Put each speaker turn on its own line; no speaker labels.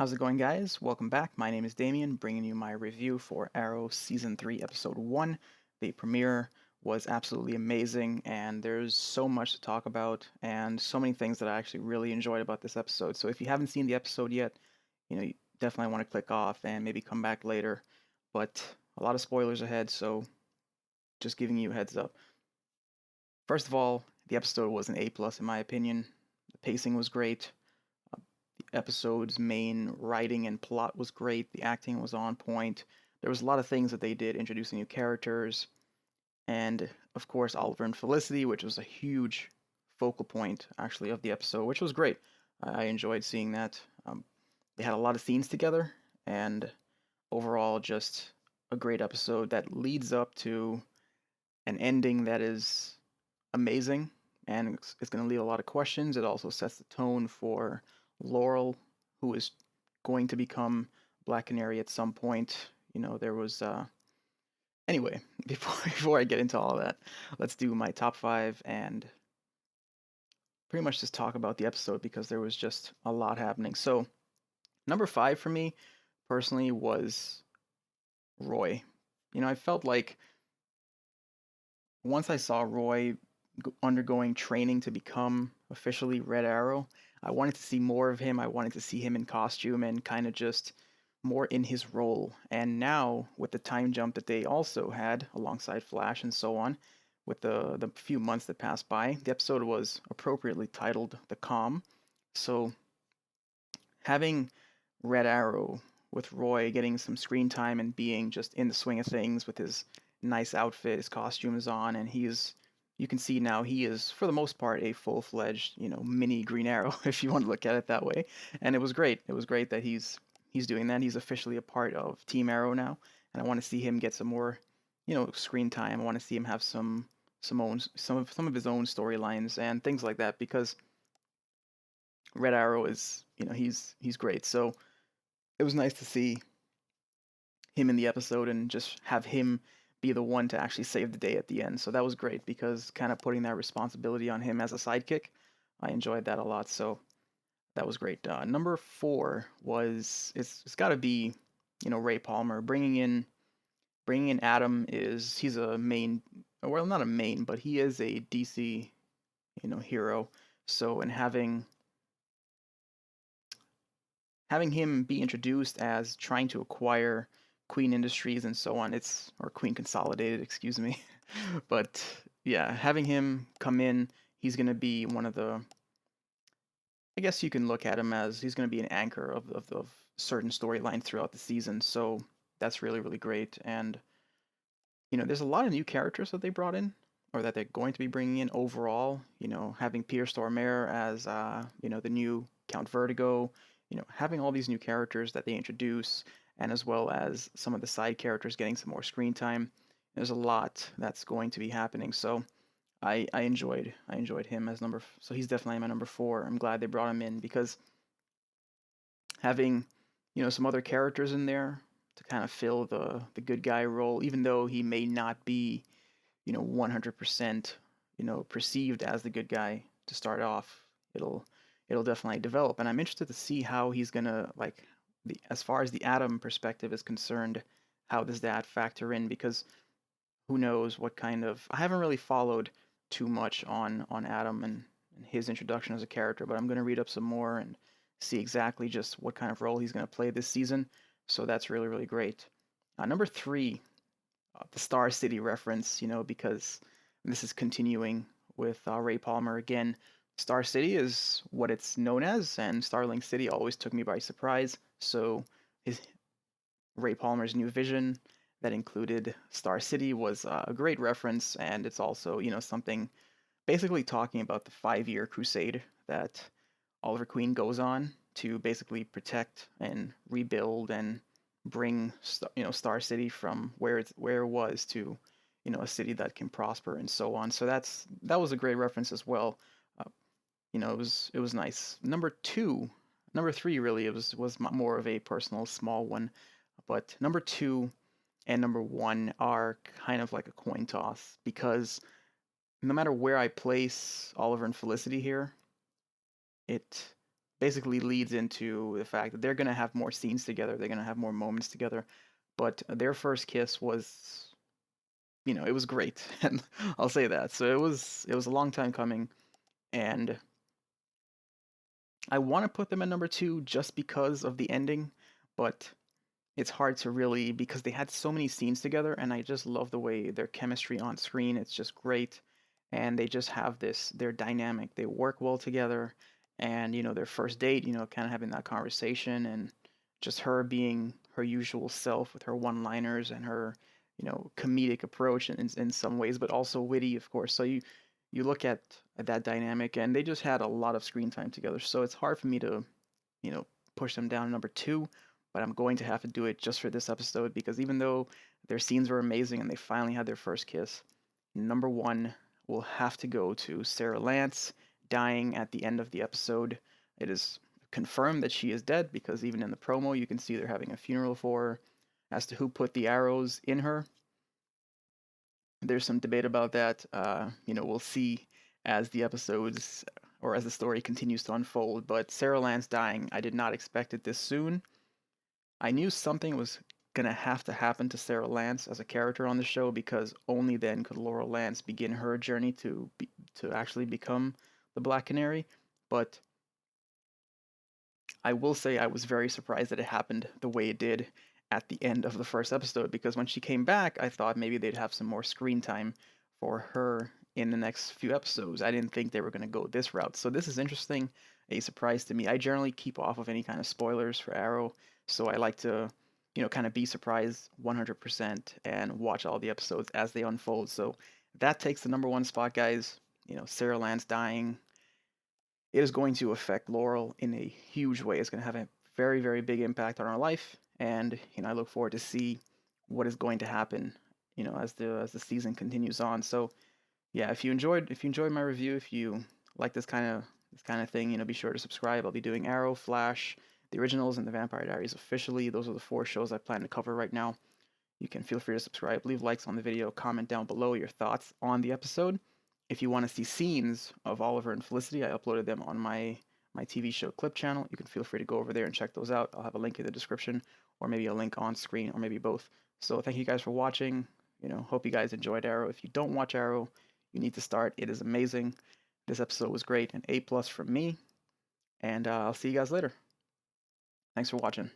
How's it going, guys? Welcome back. My name is Damien, bringing you my review for Arrow Season 3, Episode 1. The premiere was absolutely amazing, and there's so much to talk about, and so many things that I actually really enjoyed about this episode. So if you haven't seen the episode yet, you definitely want to click off and maybe come back later. But a lot of spoilers ahead, so just giving you a heads up. First of all, the episode was an A plus in my opinion. The pacing was great. The episode's main writing and plot was great. The acting was on point. There was a lot of things that they did, introducing new characters, and of course Oliver and Felicity, which was a huge focal point actually of the episode, which was great. I enjoyed seeing that. They had a lot of scenes together, and overall, just a great episode that leads up to an ending that is amazing and it's going to leave a lot of questions. It also sets the tone for Laurel, who is going to become Black Canary at some point. There was anyway. Before I get into all of that, let's do my top five and pretty much just talk about the episode because there was just a lot happening. So number five for me personally was Roy. I felt like once I saw Roy undergoing training to become officially Red Arrow, I wanted to see more of him. I wanted to see him in costume and kind of just more in his role. And now, with the time jump that they also had alongside Flash and so on, with the few months that passed by, the episode was appropriately titled The Calm. So, having Red Arrow with Roy getting some screen time and being just in the swing of things with his nice outfit, his costume is on, and you can see now he is, for the most part, a full-fledged, mini Green Arrow, if you want to look at it that way. And it was great. It was great that he's doing that. He's officially a part of Team Arrow now, and I want to see him get some more, screen time. I want to see him have some of his own storylines and things like that because Red Arrow is, he's great. So it was nice to see him in the episode and just have him be the one to actually save the day at the end. So that was great because kind of putting that responsibility on him as a sidekick, I enjoyed that a lot. So that was great. Number four was it's got to be Ray Palmer bringing in Adam is he's a main, well, not a main, but he is a DC hero. So and having him be introduced as trying to acquire Queen Industries and so on, or Queen Consolidated, excuse me. But yeah, having him come in, he's going to be one of the, I guess you can look at him as he's going to be an anchor of certain storyline throughout the season. So that's really, really great. And, there's a lot of new characters that they brought in or that they're going to be bringing in overall, having Peter Stormare as, the new Count Vertigo, having all these new characters that they introduce, and as well as some of the side characters getting some more screen time. There's a lot that's going to be happening. So I enjoyed him as so he's definitely my number four. I'm glad they brought him in because having, some other characters in there to kind of fill the good guy role, even though he may not be, 100%, perceived as the good guy to start off. It'll definitely develop, and I'm interested to see how he's gonna like as far as the Atom perspective is concerned. How does that factor in? Because who knows what kind of I haven't really followed too much on Adam and his introduction as a character, but I'm gonna read up some more and see exactly just what kind of role he's gonna play this season. So that's really really great. Number three, the Star City reference, because this is continuing with Ray Palmer again. Star City is what it's known as, and Starling City always took me by surprise. So his Ray Palmer's new vision that included Star City was a great reference, and it's also something basically talking about the 5-year crusade that Oliver Queen goes on to basically protect and rebuild and bring Star City from where it was to a city that can prosper and so on. So that was a great reference as well. Uh, it was nice. Number three really it was more of a personal small one, but number two and number one are kind of like a coin toss because no matter where I place Oliver and Felicity here, it basically leads into the fact that they're going to have more scenes together, they're going to have more moments together. But their first kiss was, it was great, and I'll say that. So it was a long time coming, and I want to put them at number two just because of the ending, but it's hard to really, because they had so many scenes together, and I just love the way their chemistry on screen. It's just great, and they just have their dynamic. They work well together, and their first date, kind of having that conversation, and just her being her usual self with her one-liners and her, comedic approach in some ways, but also witty, of course. So you look at that dynamic, and they just had a lot of screen time together. So it's hard for me to, you know, push them down to number two, but I'm going to have to do it just for this episode because even though their scenes were amazing and they finally had their first kiss, number one will have to go to Sara Lance dying at the end of the episode. It is confirmed that she is dead because even in the promo you can see they're having a funeral for her. As to who put the arrows in her, there's some debate about that. We'll see as the episodes or as the story continues to unfold. But Sara Lance dying, I did not expect it this soon. I knew something was gonna have to happen to Sara Lance as a character on the show because only then could Laurel Lance begin her journey to actually become the Black Canary. But I will say I was very surprised that it happened the way it did at the end of the first episode because when she came back, I thought maybe they'd have some more screen time for her in the next few episodes. I didn't think they were going to go this route. So this is interesting, a surprise to me. I generally keep off of any kind of spoilers for Arrow, so I like to, kind of be surprised 100% and watch all the episodes as they unfold. So that takes the number one spot, guys. Sara Lance dying, it is going to affect Laurel in a huge way. It's going to have a very, very big impact on our life, and I look forward to see what is going to happen, as the season continues on. So yeah, if you enjoyed my review, if you like this kind of thing, be sure to subscribe. I'll be doing Arrow, Flash, the originals, and the Vampire Diaries officially. Those are the four shows I plan to cover right now. You can feel free to subscribe, leave likes on the video, comment down below your thoughts on the episode. If you want to see scenes of Oliver and Felicity, I uploaded them on my TV show clip channel. You can feel free to go over there and check those out. I'll have a link in the description, or maybe a link on screen, or maybe both. So thank you guys for watching. Hope you guys enjoyed Arrow. If you don't watch Arrow, you need to start. It is amazing. This episode was great, an A+ from me, and I'll see you guys later. Thanks for watching.